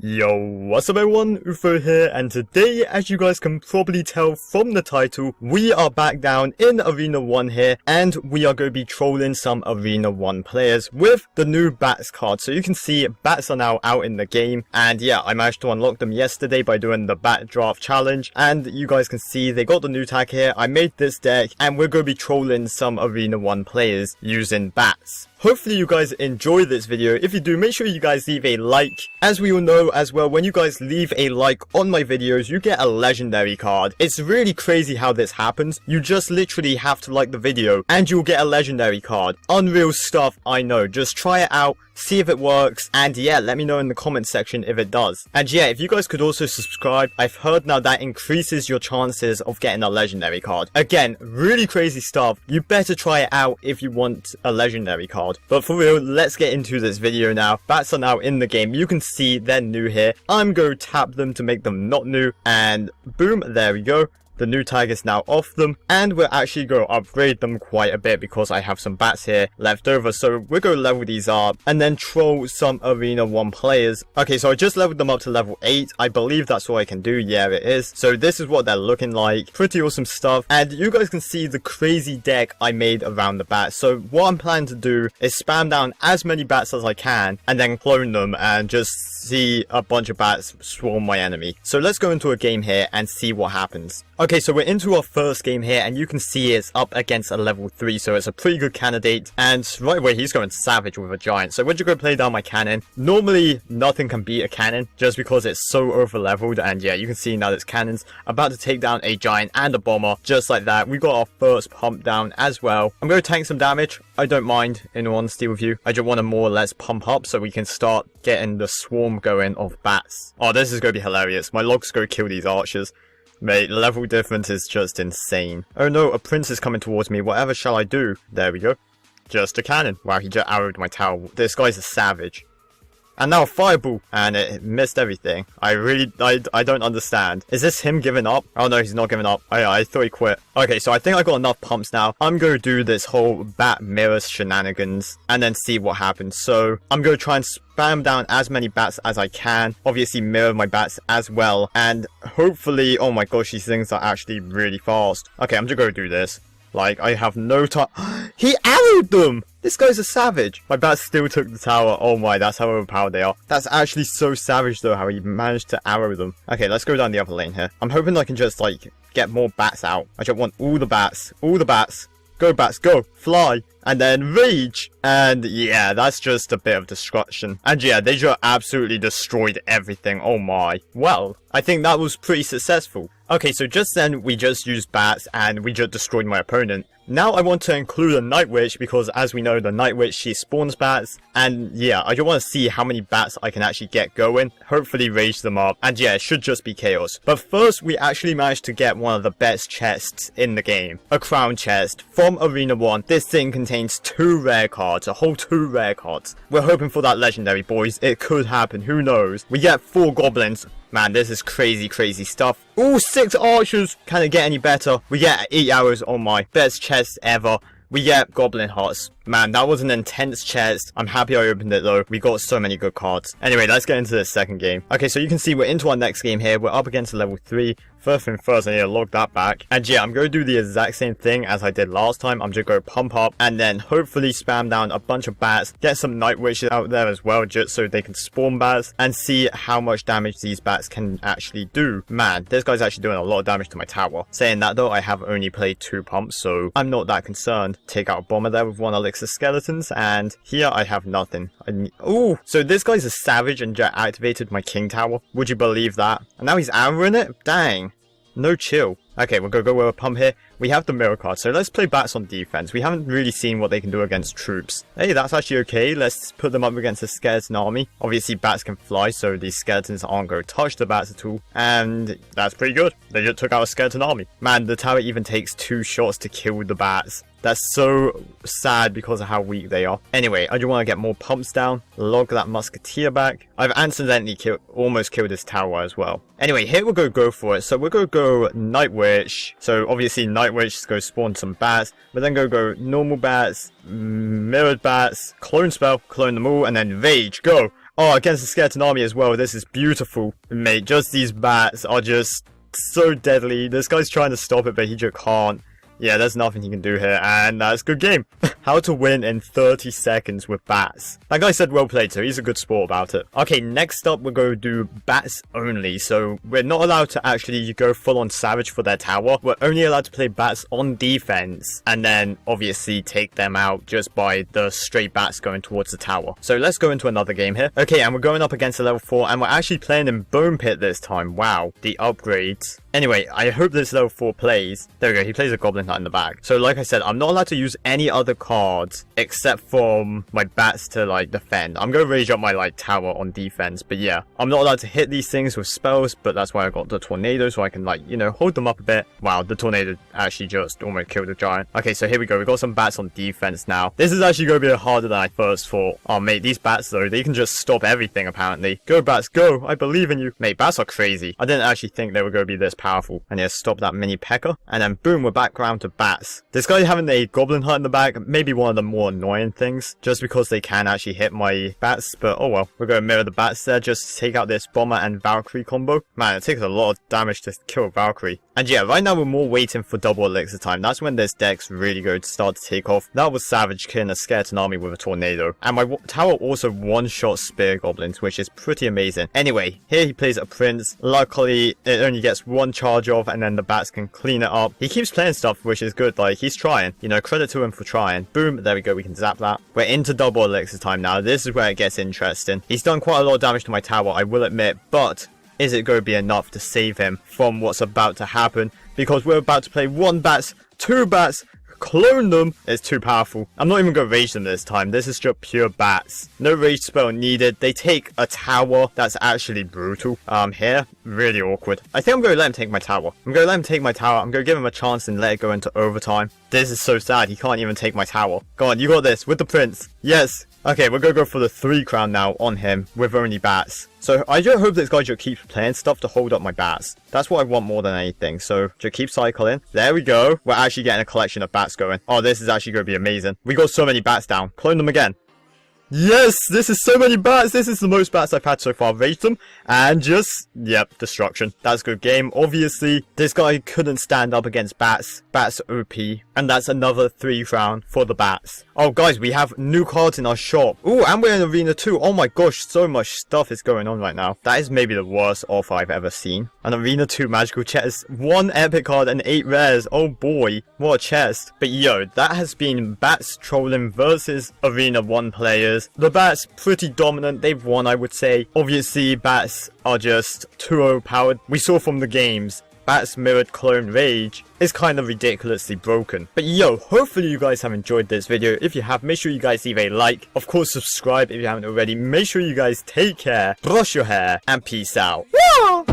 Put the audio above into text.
Yo, what's up everyone, oofro here, and today, as you guys can probably tell from the title, we are back down in Arena 1 here, and we are going to be trolling some Arena 1 players with the new bats card. So you can see bats are now out in the game, and yeah, I managed to unlock them yesterday by doing the bat draft challenge, and you guys can see they got the new tag here. I made this deck, and we're going to be trolling some Arena 1 players using bats. Hopefully you guys enjoy this video. If you do, make sure you guys leave a like. As we all know as well, when you guys leave a like on my videos, you get a legendary card. It's really crazy how this happens. You just literally have to like the video and you'll get a legendary card. Unreal stuff, I know. Just try it out, see if it works, and yeah, let me know in the comment section if it does. And yeah, if you guys could also subscribe, I've heard now that increases your chances of getting a legendary card. Again, really crazy stuff. You better try it out if you want a legendary card. But for real, let's get into this video now. Bats are now in the game. You can see they're new here. I'm going to tap them to make them not new, and boom, there we go. The new tag is now off them, and we're actually going to upgrade them quite a bit because I have some bats here left over. So we're going to level these up and then troll some Arena 1 players. Okay, so I just leveled them up to level 8. I believe that's all I can do. Yeah, it is. So this is what they're looking like. Pretty awesome stuff. And you guys can see the crazy deck I made around the bats. So what I'm planning to do is spam down as many bats as I can and then clone them and just see a bunch of bats swarm my enemy. So let's go into a game here and see what happens. Okay, so we're into our first game here, and you can see it's up against a level 3, so it's a pretty good candidate. And right away, he's going savage with a giant. So we're just going to play down my cannon. Normally, nothing can beat a cannon, just because it's so over leveled. And yeah, you can see now this cannon's about to take down a giant and a bomber, just like that. We got our first pump down as well. I'm going to tank some damage. I don't mind, in all honesty with you. I just want to more or less pump up so we can start getting the swarm going of bats. Oh, this is going to be hilarious. My log's going to kill these archers. Mate, level difference is just insane. Oh no, a prince is coming towards me. Whatever shall I do? There we go. Just a cannon. Wow, he just arrowed my tower. This guy's a savage. And now a fireball. And it missed everything. I don't understand. Is this him giving up? Oh no, he's not giving up. I thought he quit. Okay, so I think I got enough pumps now. I'm going to do this whole bat mirror shenanigans and then see what happens. So I'm going to try and spam down as many bats as I can. Obviously mirror my bats as well. And hopefully, oh my gosh, these things are actually really fast. Okay, I'm just going to do this. Like, I have no time. He arrowed them! This guy's a savage. My bats still took the tower. Oh my, that's how overpowered they are. That's actually so savage though, how he managed to arrow them. Okay, let's go down the other lane here. I'm hoping I can just, like, get more bats out. I just want all the bats. All the bats. Go bats, go. Fly. And then rage. And yeah, that's just a bit of destruction. And yeah, they just absolutely destroyed everything. Oh my. Well, I think that was pretty successful. Okay, so just then we just used bats and we just destroyed my opponent. Now I want to include a Night Witch because as we know, the Night Witch, she spawns bats. And yeah, I just want to see how many bats I can actually get going. Hopefully rage them up. And yeah, it should just be chaos. But first, we actually managed to get one of the best chests in the game. A crown chest from Arena 1. This thing contains 2 rare cards. A whole 2 rare cards. We're hoping for that legendary, boys. It could happen. Who knows? We get 4 goblins. Man, this is crazy, crazy stuff. Ooh, 6 archers. Can it get any better? We get 8 arrows on my best chest ever. We get goblin hearts. Man, that was an intense chest. I'm happy I opened it though. We got so many good cards. Anyway, let's get into the second game. Okay, so you can see we're into our next game here. We're up against a level 3. First thing first, I need to log that back. And yeah, I'm going to do the exact same thing as I did last time. I'm just going to pump up and then hopefully spam down a bunch of bats. Get some night witches out there as well, just so they can spawn bats and see how much damage these bats can actually do. Man, this guy's actually doing a lot of damage to my tower. Saying that though, I have only played 2 pumps, so I'm not that concerned. Take out a bomber there with 1 elixir skeletons, and here I have nothing. Ooh, so this guy's a savage and just activated my king tower. Would you believe that? And now he's arrowing it? Dang. No chill. Okay, we're gonna go with a pump here. We have the mirror card, so let's play bats on defense. We haven't really seen what they can do against troops. Hey, that's actually okay. Let's put them up against a skeleton army. Obviously, bats can fly, so these skeletons aren't going to touch the bats at all. And that's pretty good. They just took out a skeleton army. Man, the tower even takes 2 shots to kill the bats. That's so sad because of how weak they are. Anyway, I just want to get more pumps down, log that musketeer back. I've accidentally almost killed this tower as well. Anyway, here we're going to go for it. So we're going to go Night Witch. So obviously Night Witch is going to spawn some bats. But then go normal bats, mirrored bats, clone spell, clone them all, and then rage, go. Oh, against the skeleton army as well. This is beautiful, mate. Just these bats are just so deadly. This guy's trying to stop it, but he just can't. Yeah, there's nothing he can do here, and that's a good game. How to win in 30 seconds with bats. That guy said well played, so he's a good sport about it. Okay, next up, we're going to do bats only. So we're not allowed to actually go full on savage for their tower. We're only allowed to play bats on defense, and then obviously take them out just by the stray bats going towards the tower. So let's go into another game here. Okay, and we're going up against a level 4, and we're actually playing in Bone Pit this time. Wow, the upgrades. Anyway, I hope this level 4 plays. There we go, he plays a Goblin Knight in the back. So like I said, I'm not allowed to use any other cards except for my bats to like defend. I'm going to rage up my like tower on defense, but yeah, I'm not allowed to hit these things with spells, but that's why I got the tornado, so I can like, you know, hold them up a bit. Wow, the tornado actually just almost killed the giant. Okay, so here we go. We got some bats on defense now. This is actually going to be harder than I first thought. Oh mate, these bats though, they can just stop everything apparently. Go bats, go! I believe in you. Mate, bats are crazy. I didn't actually think they were going to be this powerful. And yeah, stop that mini P.E.K.K.A. And then boom, we're back around to bats. This guy having a Goblin Hut in the back, maybe one of the more annoying things, just because they can actually hit my bats, but oh well. We're going to mirror the bats there just to take out this Bomber and Valkyrie combo. Man, it takes a lot of damage to kill Valkyrie. And yeah, right now we're more waiting for double elixir time. That's when this deck's really going to start to take off. That was Savage killing a skeleton army with a tornado. And my tower also one-shot spear goblins, which is pretty amazing. Anyway, here he plays a prince. Luckily, it only gets one charge off, and then the bats can clean it up. He keeps playing stuff, which is good. Like, he's trying. You know, credit to him for trying. Boom, there we go. We can zap that. We're into double elixir time now. This is where it gets interesting. He's done quite a lot of damage to my tower, I will admit, but is it going to be enough to save him from what's about to happen? Because we're about to play 1 bats, 2 bats, clone them. It's too powerful. I'm not even going to rage them this time. This is just pure bats. No rage spell needed. They take a tower. That's actually brutal. Here, really awkward. I think I'm going to let him take my tower. I'm going to let him take my tower. I'm going to give him a chance and let it go into overtime. This is so sad. He can't even take my tower. Go on, you got this with the prince. Yes. Okay, we're going to go for the 3 crown now on him with only bats. So I just hope this guy just keeps playing stuff to hold up my bats. That's what I want more than anything. So just keep cycling. There we go. We're actually getting a collection of bats going. Oh, this is actually going to be amazing. We got so many bats down. Clone them again. Yes, this is so many bats. This is the most bats I've had so far. Rage them and just, yep, destruction. That's a good game. Obviously, this guy couldn't stand up against bats. Bats OP. And that's another 3 round for the bats. Oh, guys, we have new cards in our shop. Ooh, and we're in Arena 2. Oh my gosh, so much stuff is going on right now. That is maybe the worst offer I've ever seen. An Arena 2 magical chest. 1 epic card and 8 rares. Oh boy, what a chest. But yo, that has been Bats Trolling versus Arena 1 players. The bats pretty dominant. They've won, I would say. Obviously, bats are just too overpowered. We saw from the games, bats mirrored clone rage is kind of ridiculously broken. But yo, hopefully you guys have enjoyed this video. If you have, make sure you guys leave a like. Of course, subscribe if you haven't already. Make sure you guys take care, brush your hair, and peace out. Woo!